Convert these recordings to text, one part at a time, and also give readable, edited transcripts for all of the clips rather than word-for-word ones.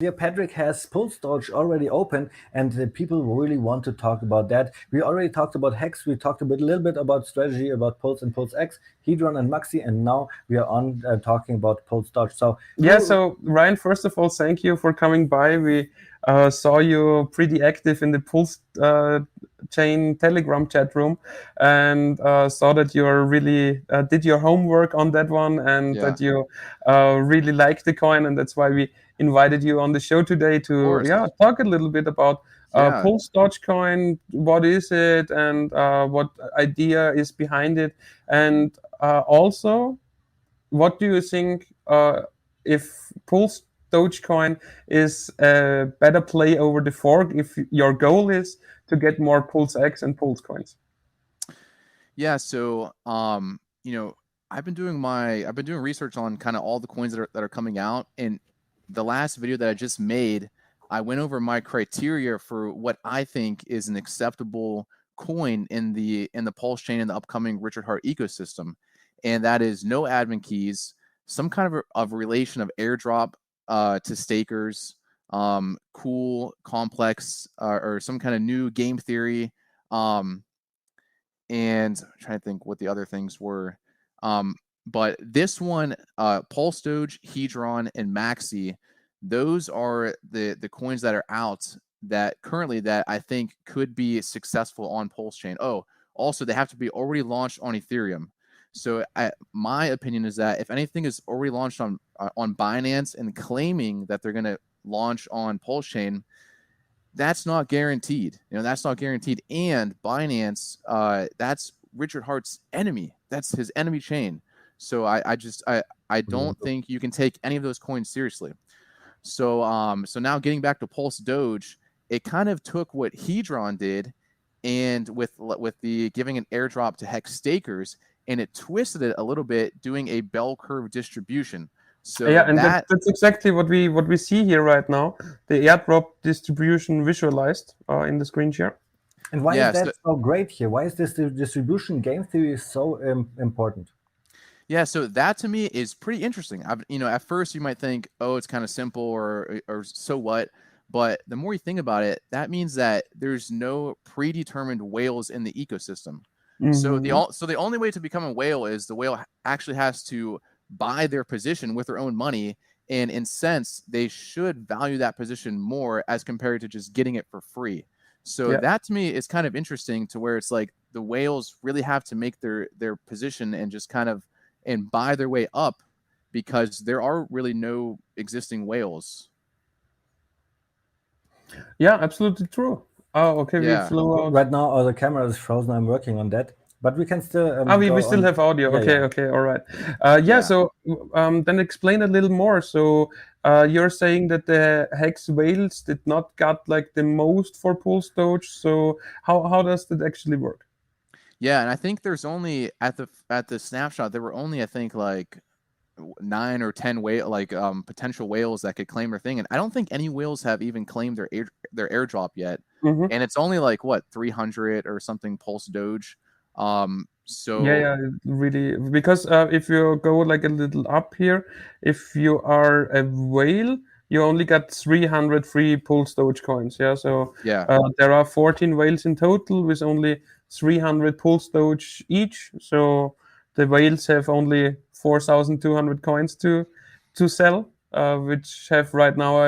Yeah, Patrick has PulseDoge already open, and the people really want to talk about that. We already talked about Hex, we talked a little bit about strategy, about Pulse and Pulse X, Hedron and Maxi, and now we are on talking about PulseDoge. So, Yeah, so Ryan, first of all, thank you for coming by. We saw you pretty active in the Pulse chain Telegram chat room, and saw that you really did your homework on that one, and Yeah, that you really like the coin, and that's why we invited you on the show today of to course. talk a little bit about Yeah. Pulse Dogecoin. What is it, and what idea is behind it, and also, what do you think if Pulse Dogecoin is a better play over the fork if your goal is to get more Pulse X and Pulse coins? Yeah, so I've been doing research on kind of all the coins that are coming out, and the last video that I just made, I went over my criteria for what I think is an acceptable coin in the Pulse chain in the upcoming Richard Heart ecosystem, and that is no admin keys, some kind of relation of airdrop to stakers, cool, complex, or some kind of new game theory. And I'm trying to think what the other things were. But this one, PulseDoge, Hedron, and Maxi, those are the coins that are out that currently that I think could be successful on Pulse Chain. Oh, also they have to be already launched on Ethereum. So my opinion is that if anything is already launched on Binance and claiming that they're going to launch on Pulse Chain, that's not guaranteed. That's not guaranteed. And Binance, that's Richard Hart's enemy. That's his enemy chain. So I don't think you can take any of those coins seriously. So now getting back to PulseDoge, it kind of took what Hedron did, and with the giving an airdrop to Hex stakers, and it twisted it a little bit, doing a bell curve distribution. So yeah, and that's exactly what we see here right now. The airdrop distribution visualized in the screen share. And why is that so great here? Why is this distribution game theory so important? Yeah, so that to me is pretty interesting. At first you might think, oh, it's kind of simple or so what, but the more you think about it, that means that there's no predetermined whales in the ecosystem. Mm-hmm. So the only way to become a whale is the whale actually has to buy their position with their own money, and in sense they should value that position more as compared to just getting it for free. So that to me is kind of interesting, to where it's like the whales really have to make their position and just kind of and buy their way up, because there are really no existing whales. Yeah, absolutely true. Oh, okay. Yeah. We flew out. Right now, the camera is frozen. I'm working on that, but we can still. We still have audio. Yeah, okay, yeah. Okay, all right. So then explain a little more. So you're saying that the Hex whales did not got like the most for PulseDoge. So how does that actually work? Yeah, and I think there's only at the snapshot there were only, I think, like 9 or 10 potential whales that could claim their thing, and I don't think any whales have even claimed their airdrop yet. Mm-hmm. And it's only like what, 300 or something PulseDoge. So yeah, really, because if you go like a little up here, if you are a whale, you only got 300 free PulseDoge coins. Yeah, so there are 14 whales in total with only 300 PulseDoge each. So the whales have only 4,200 coins to sell, which have right now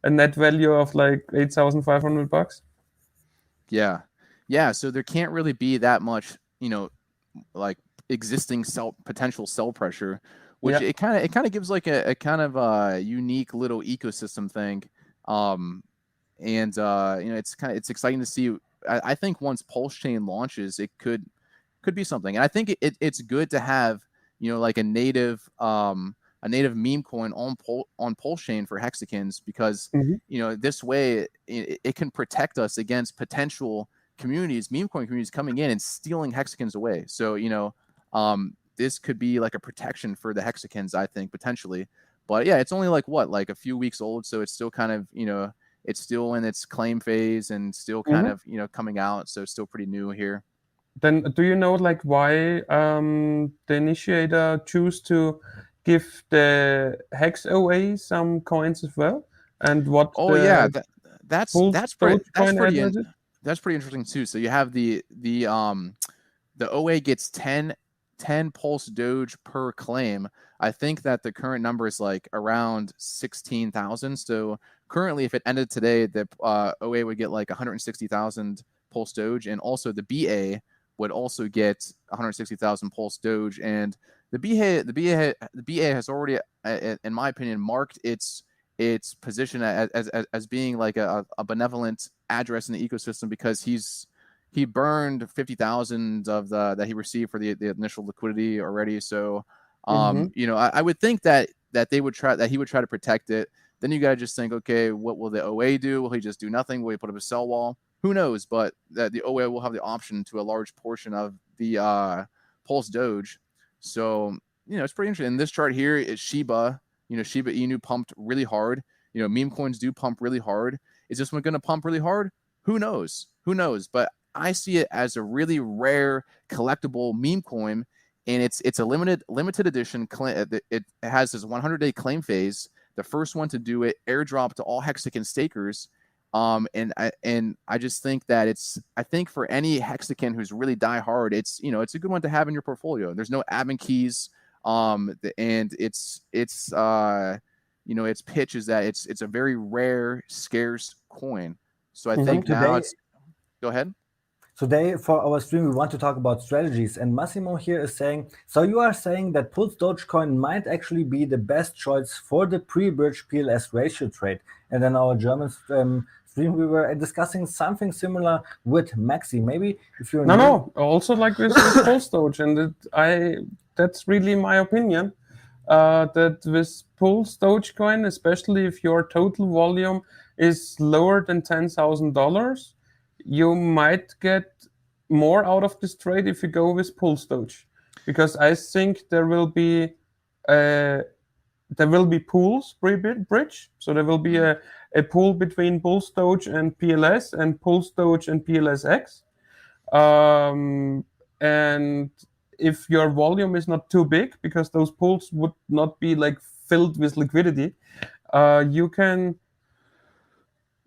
a net value of like $8,500. Yeah. So there can't really be that much, like existing potential sell pressure, which it kind of gives like a kind of a unique little ecosystem thing. It's exciting to see. I think once Pulse Chain launches, it could be something. And I think it's good to have, like a native meme coin on Pulse Chain for hexagons, because this way it can protect us against potential meme coin communities coming in and stealing hexagons away. So this could be like a protection for the hexagons, I think, potentially. But yeah, it's only like a few weeks old, so it's still kind of it's still in its claim phase and still kind of coming out, so it's still pretty new here. Then do you know like why the initiator choose to give the Hex away some coins as well? and what Oh yeah, that's pretty address is? That's pretty interesting too. So you have the OA gets 10 Pulse Doge per claim. I think that the current number is like around 16,000. So currently, if it ended today, the OA would get like 160,000 Pulse Doge, and also the BA would also get 160,000 Pulse Doge. And the BA has already, in my opinion, marked its position as being like a benevolent address in the ecosystem, because he burned 50,000 of that he received for the initial liquidity already. So I would think that he would try to protect it. Then you got to just think, okay, what will the OA do? Will he just do nothing? Will he put up a sell wall? Who knows? But that the OA will have the option to a large portion of the Pulse Doge. So it's pretty interesting. And this chart here is Shiba. Shiba Inu pumped really hard. Meme coins do pump really hard. Is this one going to pump really hard? Who knows? But I see it as a really rare collectible meme coin, and it's a limited edition. It has this 100-day claim phase. The first one to do it, airdrop to all Hexagon stakers. And I just think that I think for any Hexagon who's really die hard, it's a good one to have in your portfolio. There's no admin keys. And its pitch is that it's a very rare, scarce coin. So I think now go ahead. Today, for our stream, we want to talk about strategies. And Massimo here is saying, so you are saying that Pulse Dogecoin might actually be the best choice for the pre-bridge PLS ratio trade. And then our German stream, we were discussing something similar with Maxi. Maybe if you're... No, also like with Pulse Doge. And that's really my opinion. That with Pulse Dogecoin, especially if your total volume is lower than $10,000, you might get more out of this trade if you go with Pulse Doge, because I think there will be pools pre-bridge, so there will be a pool between Pulse Doge and PLS, and Pulse Doge and PLSX, and if your volume is not too big, because those pools would not be like filled with liquidity,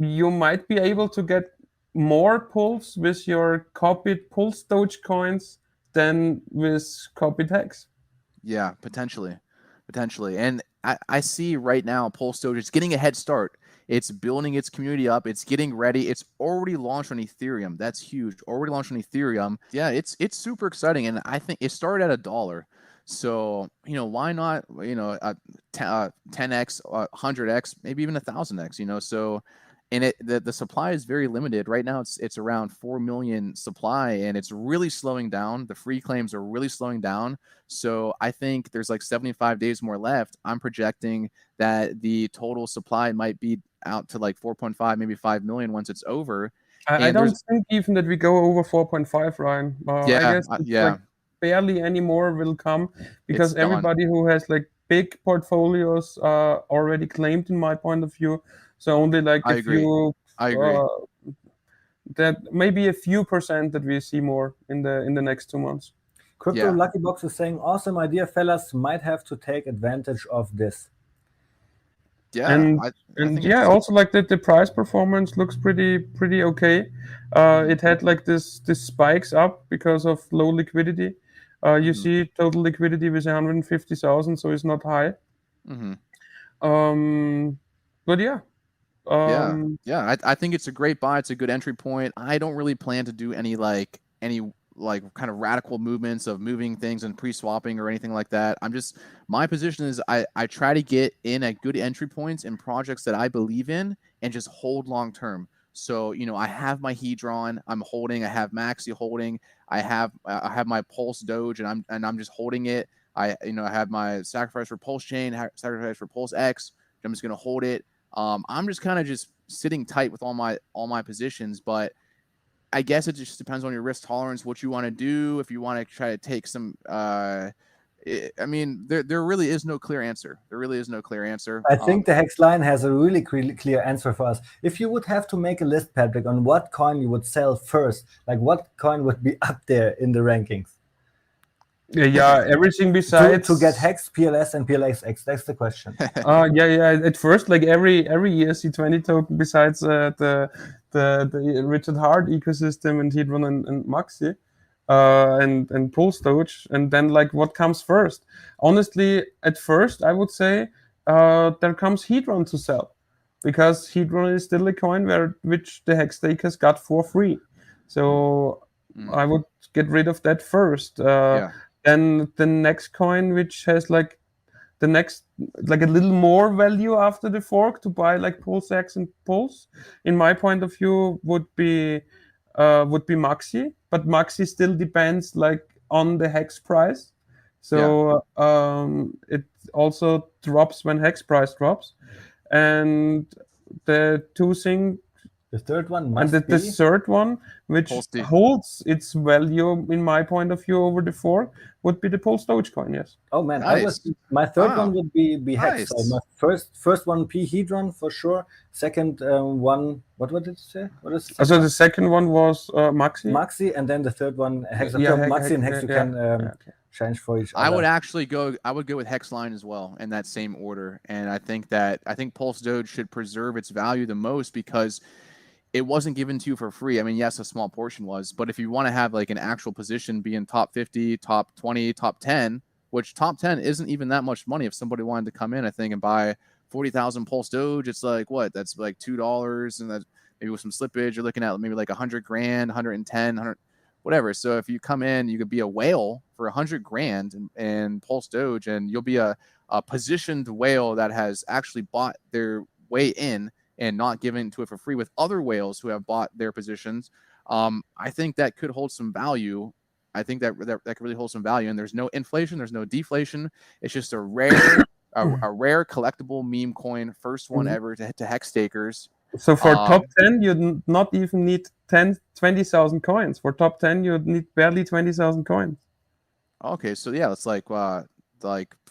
you might be able to get more pulls with your copied Pulse Doge coins than with copied Hex. Yeah, potentially. And I see right now Pulse Doge is getting a head start. It's building its community up. It's getting ready. It's already launched on Ethereum. That's huge. Already launched on Ethereum. Yeah, it's super exciting. And I think it started at $1. So, why not, 10x, 100x, maybe even 1,000x, so... And the supply is very limited right now. It's around 4 million supply, and it's really slowing down. The free claims are really slowing down. So I think there's like 75 days more left. I'm projecting that the total supply might be out to like 4.5, maybe 5 million once it's over. I don't think even that we go over 4.5, Ryan. I guess like barely any more will come, because everybody who has like big portfolios already claimed, in my point of view. So only like I agree. That maybe a few percent that we see more in the next 2 months. Crypto Lucky Box is saying, awesome idea, fellas. Might have to take advantage of this. Yeah, and also like the price performance looks pretty okay. It had like this spikes up because of low liquidity. You see total liquidity with 150,000, so it's not high. But yeah. I think it's a great buy. It's a good entry point. I don't really plan to do any kind of radical movements of moving things and pre-swapping or anything like that. My position is I try to get in at good entry points in projects that I believe in and just hold long term. So, I have my Hedron, I'm holding, I have Maxi holding, I have my Pulse Doge, and I'm just holding it. I have my sacrifice for Pulse Chain, sacrifice for Pulse X. I'm just going to hold it. I'm just kind of just sitting tight with all my positions, but I guess it just depends on your risk tolerance, what you want to do. If you want to try to take some, there really is no clear answer. I think the Hex line has a really clear answer for us. If you would have to make a list, Patrick, on what coin you would sell first, like what coin would be up there in the rankings? Yeah, everything besides to get Hex, PLS, and PLXX. That's the question. yeah. At first, like every ERC20 token besides the Richard Hart ecosystem and Hedron and Maxi and PulseDoge, and then like what comes first? Honestly, at first I would say there comes Hedron to sell, because Hedron is still a coin which the hex stakers got for free. So I would get rid of that first. Then the next coin, which has like the next, like a little more value after the fork to buy like PulseX and Pulse, in my point of view, would be Maxi. But Maxi still depends like on the hex price. So it also drops when hex price drops. And the two thing The third one and the third one, which holds its value in my point of view over the fork, would be the PulseDoge coin. Yes. Oh man, Nice. my third one would be Hex. Nice. So my first one P Hedron for sure. Second one, what did you say? What is So the second one was Maxi. Maxi, and then the third one Hex. Maxi and Hex you can change for each other. I would actually go with Hexline as well in that same order, and I think PulseDoge should preserve its value the most because it wasn't given to you for free. I mean, yes, a small portion was, but if you want to have like an actual position be in top 50, top 20, top 10, which top 10 isn't even that much money. If somebody wanted to come in, I think, and buy 40,000 PulseDoge, it's like what? That's like $2, and that maybe with some slippage, you're looking at maybe like 100 grand, 110, 100, whatever. So if you come in, you could be a whale for 100 grand in PulseDoge, and you'll be a positioned whale that has actually bought their way in and not given to it for free with other whales who have bought their positions. I think that could hold some value. I think that could really hold some value. And there's no inflation, there's no deflation. It's just a rare, a rare collectible meme coin, first one ever to hex stakers. So for top 10, you'd not even need 20,000 coins. For top 10, you'd need barely 20,000 coins. Okay, so yeah, it's like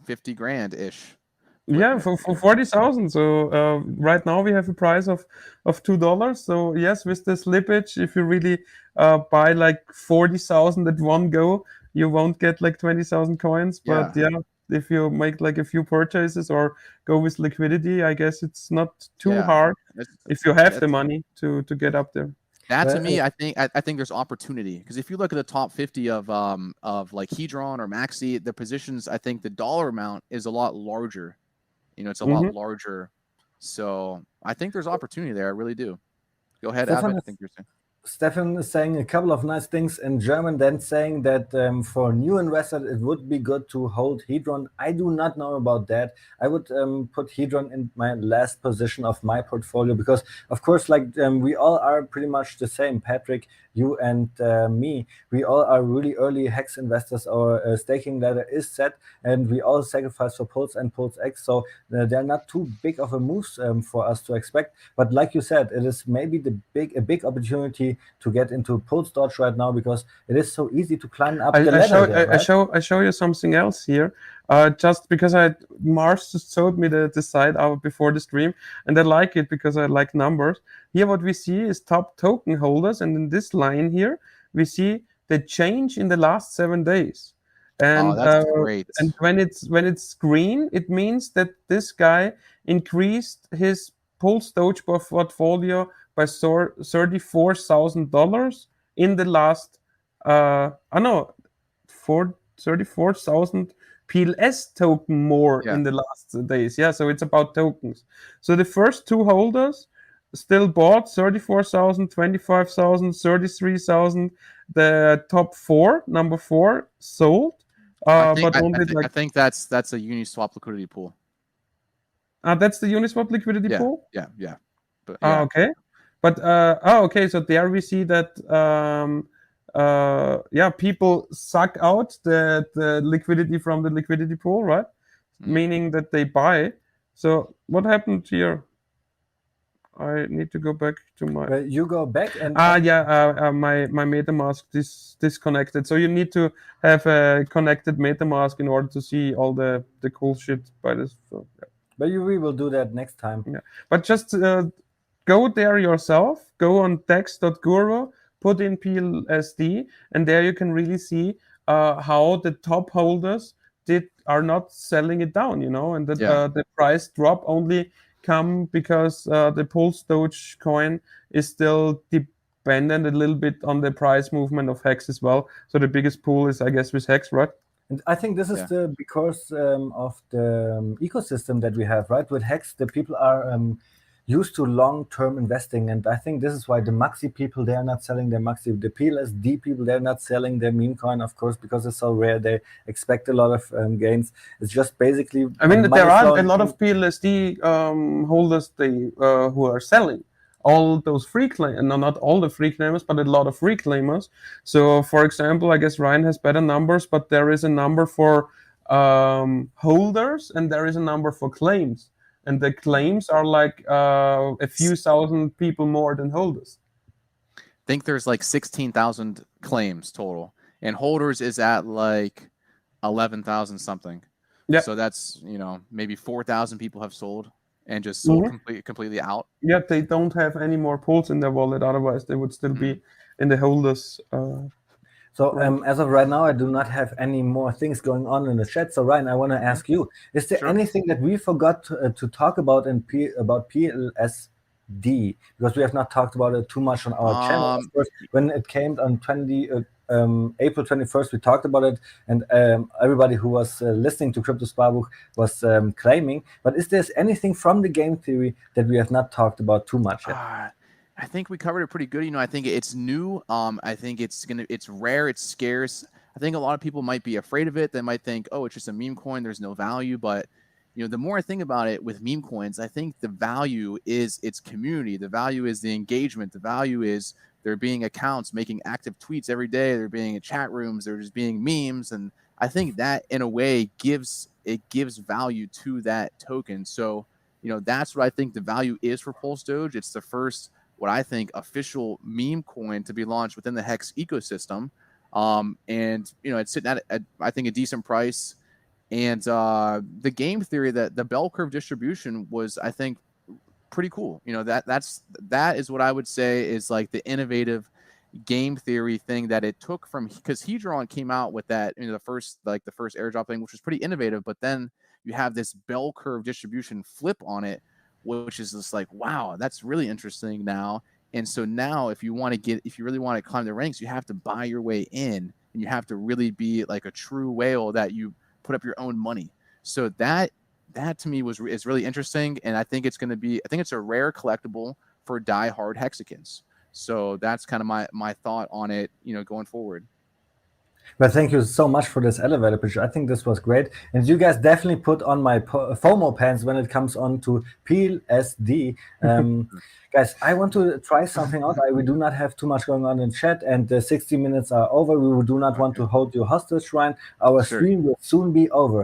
50 grand ish. Yeah, for 40,000. So right now we have a price of $2. So yes, with the slippage, if you really buy like 40,000 at one go, you won't get like 20,000 coins. But yeah, if you make like a few purchases or go with liquidity, I guess it's not too hard if you have the money to get up there. That to me, I think there's opportunity, because if you look at the top 50 of like Hedron or Maxi, the positions, I think the dollar amount is a lot larger. You know, it's a lot larger. So I think there's opportunity there. I really do. Go ahead, Avid. I think you're saying. Stefan is saying a couple of nice things in German, then saying that for new investors, it would be good to hold Hedron. I do not know about that. I would put Hedron in my last position of my portfolio because, of course, like we all are pretty much the same. Patrick, you and me, we all are really early hex investors. Our staking ladder is set, and we all sacrifice for Pulse and PulseX. So they're not too big of a moves for us to expect. But like you said, it is maybe a big opportunity to get into PulseDoge right now because it is so easy to climb up the ladder. I show you something else here. Just because Mars just showed me the site out before the stream, and I like it because I like numbers. Here what we see is top token holders, and in this line here we see the change in the last 7 days. And that's great. And when it's green, it means that this guy increased his PulseDoge portfolio by $34,000 in the last 34,000 PLS token more in the last days. Yeah, so it's about tokens. So the first two holders still bought 34,000, 25,000, 33,000. The top four, number 4, sold. I think that's a Uniswap liquidity pool. That's the Uniswap liquidity pool? Yeah. But, okay. But okay, so there we see that people suck out the liquidity from the liquidity pool, right? Meaning that they buy. So what happened here? I need to go back to my. You go back and. My MetaMask disconnected. So you need to have a connected MetaMask in order to see all the cool shit by this. So, yeah. But we will do that next time. Yeah, but just go there yourself. Go on dex.guru, put in PLSD, and there you can really see how the top holders are not selling it down, and that the price drop only come because the PulseDoge coin is still dependent a little bit on the price movement of Hex as well. So the biggest pool is, I guess, with Hex, right? And I think this is because of the ecosystem that we have, right? With Hex, the people are used to long-term investing, and I think this is why the Maxi people, they are not selling their Maxi. The PLSD people, they're not selling their meme coin, of course, because it's so rare. They expect a lot of gains. It's just basically. I mean, there are a lot of PLSD holders who are selling all those free claimers, no, not all the free claimers, but a lot of free claimers. So, for example, I guess Ryan has better numbers, but there is a number for holders and there is a number for claims. And the claims are like a few thousand people more than holders. I think there's like 16,000 claims total, and holders is at like 11,000 something. Yeah. So that's, maybe 4,000 people have sold and just sold completely out. Yeah, they don't have any more pools in their wallet. Otherwise, they would still be in the holders. So as of right now, I do not have any more things going on in the chat. So Ryan, I want to ask you: is there anything that we forgot to talk about about PLSD? Because we have not talked about it too much on our channel. Of course, when it came on April 21st, we talked about it, and everybody who was listening to Crypto Sparbuch was claiming. But is there anything from the game theory that we have not talked about too much yet? I think we covered it pretty good. I think it's new. I think it's rare. It's scarce. I think a lot of people might be afraid of it. They might think, oh, it's just a meme coin. There's no value. But, the more I think about it with meme coins, I think the value is its community. The value is the engagement. The value is there being accounts making active tweets every day. There being chat rooms. There just being memes. And I think that in a way gives value to that token. So, that's what I think the value is for PulseDoge. It's the first, what I think, official meme coin to be launched within the Hex ecosystem. And, it's sitting at I think, a decent price. And the game theory, that the bell curve distribution was, I think, pretty cool. That is what I would say is like the innovative game theory thing that it took from, because Hedron came out with that, the first airdrop thing, which was pretty innovative. But then you have this bell curve distribution flip on it, which is just like, wow, that's really interesting now. And so now if you really want to climb the ranks, you have to buy your way in, and you have to really be like a true whale that you put up your own money. So that to me is really interesting. And I think it's a rare collectible for diehard Hexicans. So that's kind of my thought on it, going forward. But thank you so much for this elevator pitch. I think this was great. And you guys definitely put on my FOMO pants when it comes on to PLSD. Guys, I want to try something out. We do not have too much going on in chat, and the 60 minutes are over. We do not want to hold you hostage, Ryan. Our stream will soon be over.